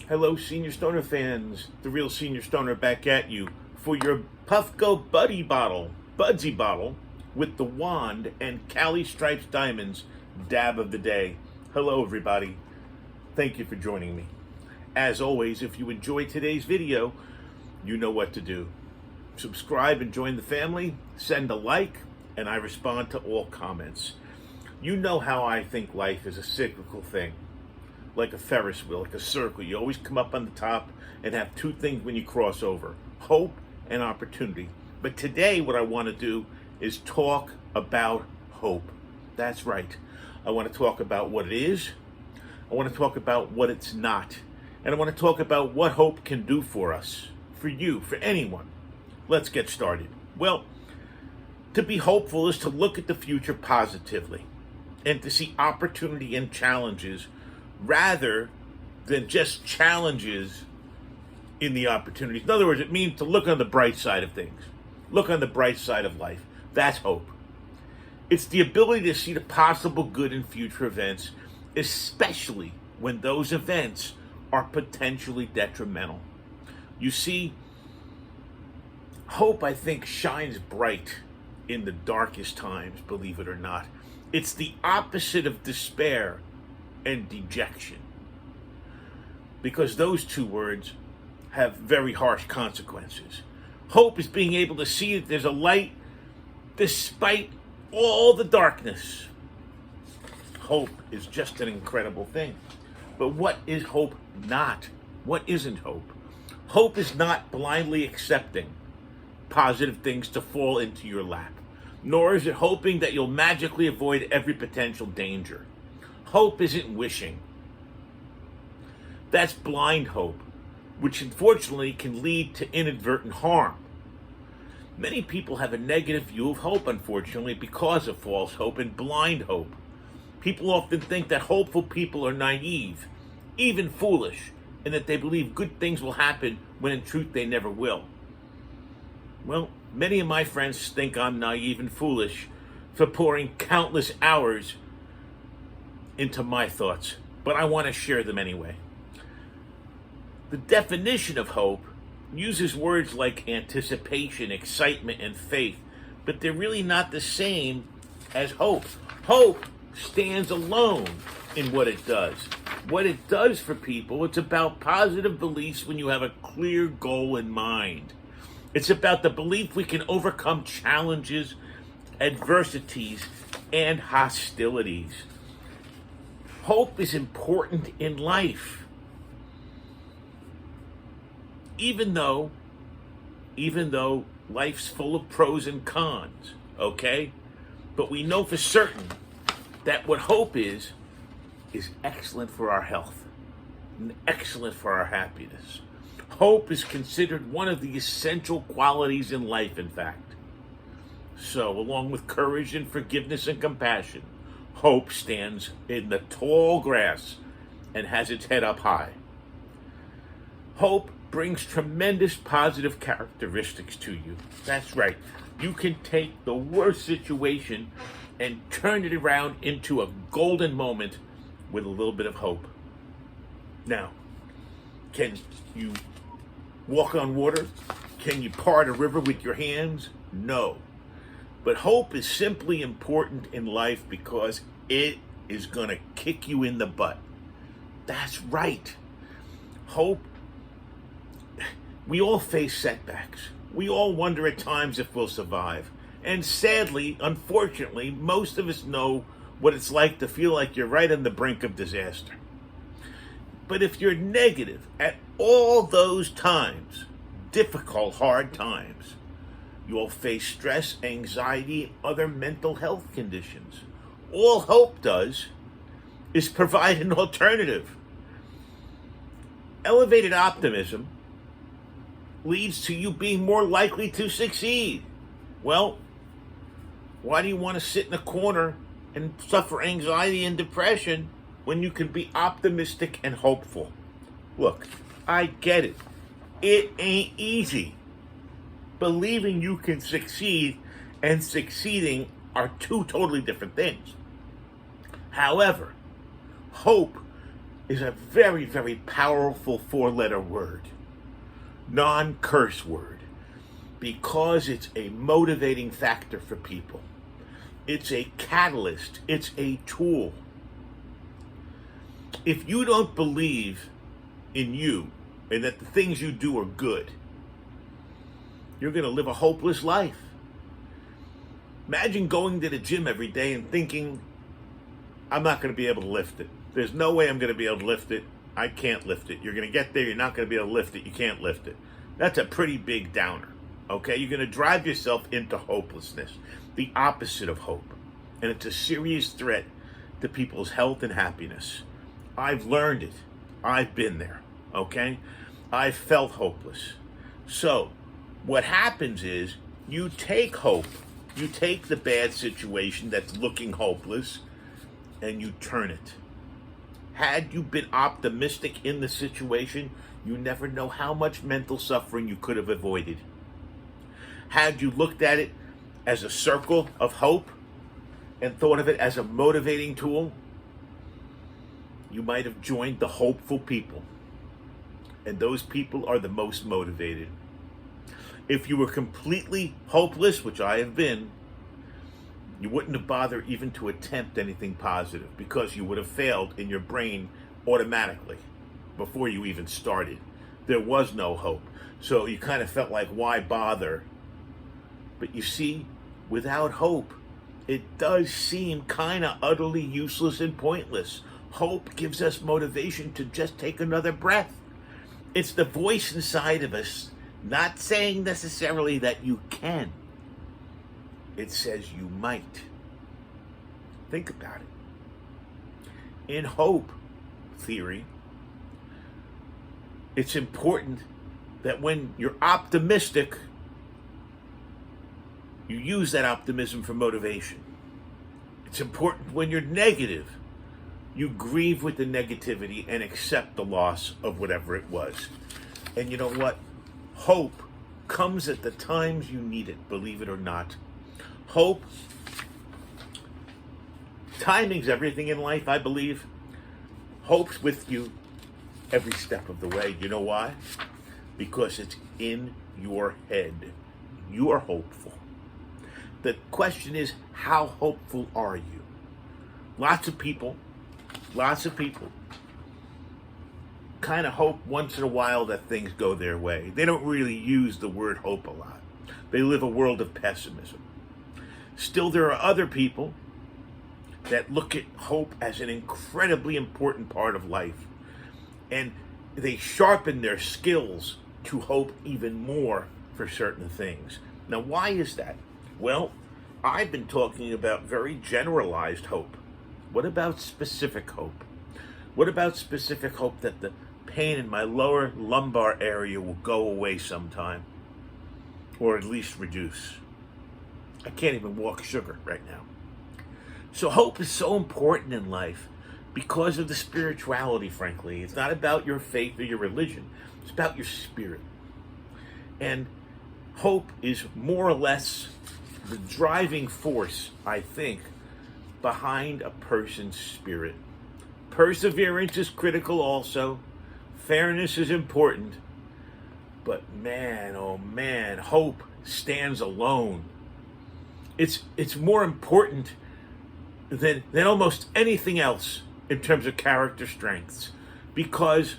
Hello, Senior Stoner fans. The real Senior Stoner back at you for your Puffco Budsy bottle with the wand and Cali Stripes Diamonds dab of the day. Hello, everybody. Thank you for joining me. As always, if you enjoyed today's video, you know what to do. Subscribe and join the family, send a like, and I respond to all comments. You know how I think life is a cyclical thing. Like a Ferris wheel, like a circle. You always come up on the top and have two things when you cross over: hope and opportunity. But today what I want to do is talk about hope. That's right. I want to talk about what it is. I want to talk about what it's not. And I want to talk about what hope can do for us, for you, for anyone. Let's get started. Well, to be hopeful is to look at the future positively and to see opportunity and challenges rather than just challenges in the opportunities. In other words, it means to look on the bright side of things. Look on the bright side of life. That's hope. It's the ability to see the possible good in future events, especially when those events are potentially detrimental. You see, hope, I think, shines bright in the darkest times, believe it or not. It's the opposite of despair and dejection, because those two words have very harsh consequences. Hope is being able to see that there's a light despite all the darkness. Hope is just an incredible thing. But what is hope not? What isn't hope? Hope is not blindly accepting positive things to fall into your lap, nor is it hoping that you'll magically avoid every potential danger. Hope isn't wishing. That's blind hope, which unfortunately can lead to inadvertent harm. Many people have a negative view of hope, unfortunately, because of false hope and blind hope. People often think that hopeful people are naive, even foolish, and that they believe good things will happen when in truth they never will. Well, many of my friends think I'm naive and foolish for pouring countless hours into my thoughts, but I want to share them anyway. The definition of hope uses words like anticipation, excitement, and faith, but they're really not the same as hope. Hope stands alone in what it does. What it does for people, it's about positive beliefs when you have a clear goal in mind. It's about the belief we can overcome challenges, adversities, and hostilities. Hope is important in life. Even though life's full of pros and cons, okay? But we know for certain that what hope is excellent for our health and excellent for our happiness. Hope is considered one of the essential qualities in life, in fact. So, along with courage and forgiveness and compassion, hope stands in the tall grass and has its head up high. Hope brings tremendous positive characteristics to you. That's right. You can take the worst situation and turn it around into a golden moment with a little bit of hope. Now, can you walk on water? Can you part a river with your hands? No. But hope is simply important in life because it is going to kick you in the butt. That's right. Hope. We all face setbacks. We all wonder at times if we'll survive. And sadly, unfortunately, most of us know what it's like to feel like you're right on the brink of disaster. But if you're negative at all those times, difficult, hard times, you'll face stress, anxiety, and other mental health conditions. All hope does is provide an alternative. Elevated optimism leads to you being more likely to succeed. Well, why do you want to sit in a corner and suffer anxiety and depression when you can be optimistic and hopeful? Look, I get it. It ain't easy. Believing you can succeed and succeeding are two totally different things. However, hope is a very, very powerful four-letter word, non-curse word, because it's a motivating factor for people. It's a catalyst. It's a tool. If you don't believe in you and that the things you do are good, you're going to live a hopeless life. Imagine going to the gym every day and thinking, I'm not going to be able to lift it. There's no way I'm going to be able to lift it. I can't lift it. You're going to get there. You're not going to be able to lift it. You can't lift it. That's a pretty big downer. Okay? You're going to drive yourself into hopelessness, the opposite of hope. And it's a serious threat to people's health and happiness. I've learned it. I've been there. Okay? I've felt hopeless. So, what happens is you take hope, you take the bad situation that's looking hopeless, and you turn it. Had you been optimistic in the situation, you never know how much mental suffering you could have avoided. Had you looked at it as a circle of hope and thought of it as a motivating tool, you might have joined the hopeful people. And those people are the most motivated. If you were completely hopeless, which I have been, you wouldn't have bothered even to attempt anything positive because you would have failed in your brain automatically before you even started. There was no hope. So you kind of felt like, why bother? But you see, without hope, it does seem kind of utterly useless and pointless. Hope gives us motivation to just take another breath. It's the voice inside of us not saying necessarily that you can. It says you might. Think about it. In hope theory, it's important that when you're optimistic, you use that optimism for motivation. It's important when you're negative, you grieve with the negativity and accept the loss of whatever it was. And you know what? Hope comes at the times you need it, believe it or not. Hope, timing's everything in life, I believe. Hope's with you every step of the way. You know why? Because it's in your head. You are hopeful. The question is, how hopeful are you? Lots of people kind of hope once in a while that things go their way. They don't really use the word hope a lot. They live a world of pessimism. Still, there are other people that look at hope as an incredibly important part of life. And they sharpen their skills to hope even more for certain things. Now, why is that? Well, I've been talking about very generalized hope. What about specific hope? What about specific hope that the pain in my lower lumbar area will go away sometime? Or at least reduce. I can't even walk sugar right now. So hope is so important in life because of the spirituality, frankly. It's not about your faith or your religion. It's about your spirit. And hope is more or less the driving force, I think, behind a person's spirit. Perseverance is critical also. Fairness is important. But man, oh man, hope stands alone. It's more important than almost anything else in terms of character strengths, because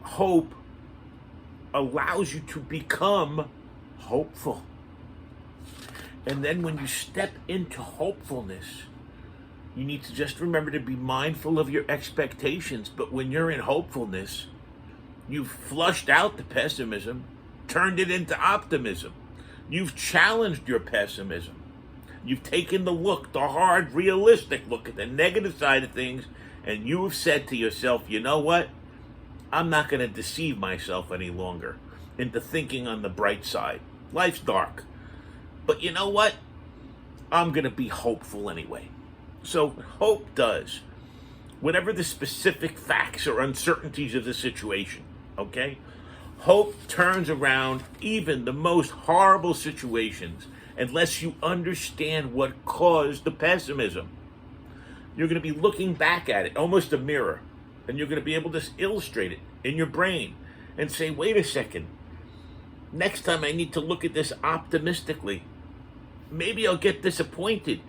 hope allows you to become hopeful. And then when you step into hopefulness, you need to just remember to be mindful of your expectations. But when you're in hopefulness, you've flushed out the pessimism, turned it into optimism. You've challenged your pessimism. You've taken the hard, realistic look at the negative side of things, and you have said to yourself, you know what? I'm not going to deceive myself any longer into thinking on the bright side. Life's dark. But you know what? I'm going to be hopeful anyway. So hope does, whatever the specific facts or uncertainties of the situation, okay? Hope turns around even the most horrible situations unless you understand what caused the pessimism. You're going to be looking back at it, almost a mirror. And you're going to be able to illustrate it in your brain and say, wait a second, next time I need to look at this optimistically. Maybe I'll get disappointed,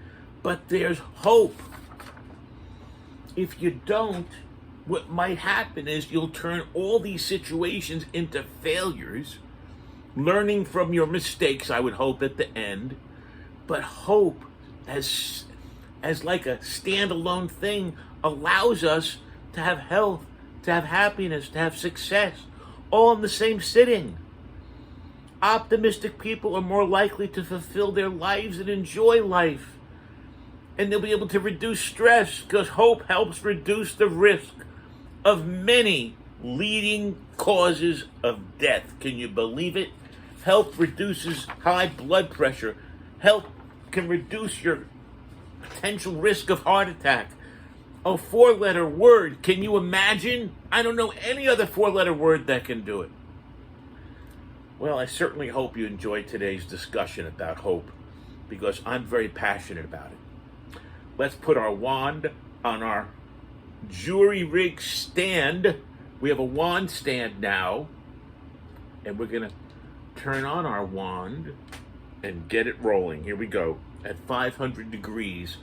but there's hope. If you don't, what might happen is you'll turn all these situations into failures, learning from your mistakes, I would hope, at the end. But hope, as like a standalone thing, allows us to have health, to have happiness, to have success, all in the same sitting. Optimistic people are more likely to fulfill their lives and enjoy life. And they'll be able to reduce stress because hope helps reduce the risk of many leading causes of death. Can you believe it? Help reduces high blood pressure. Help can reduce your potential risk of heart attack. A 4-letter word. Can you imagine? I don't know any other 4-letter word that can do it. Well, I certainly hope you enjoyed today's discussion about hope, because I'm very passionate about it. Let's put our wand on our jury rig stand. We have a wand stand now, and we're going to turn on our wand and get it rolling. Here we go, at 500 degrees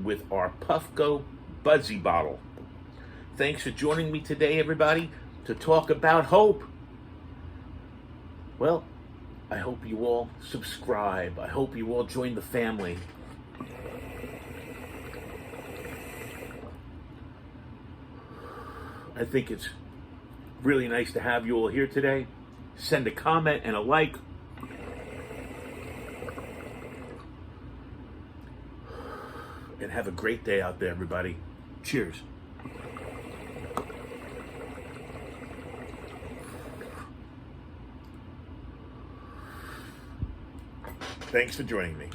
with our Puffco Budsy bottle. Thanks for joining me today, everybody, to talk about hope. Well, I hope you all subscribe. I hope you all join the family. I think it's really nice to have you all here today. Send a comment and a like. And have a great day out there, everybody. Cheers. Thanks for joining me.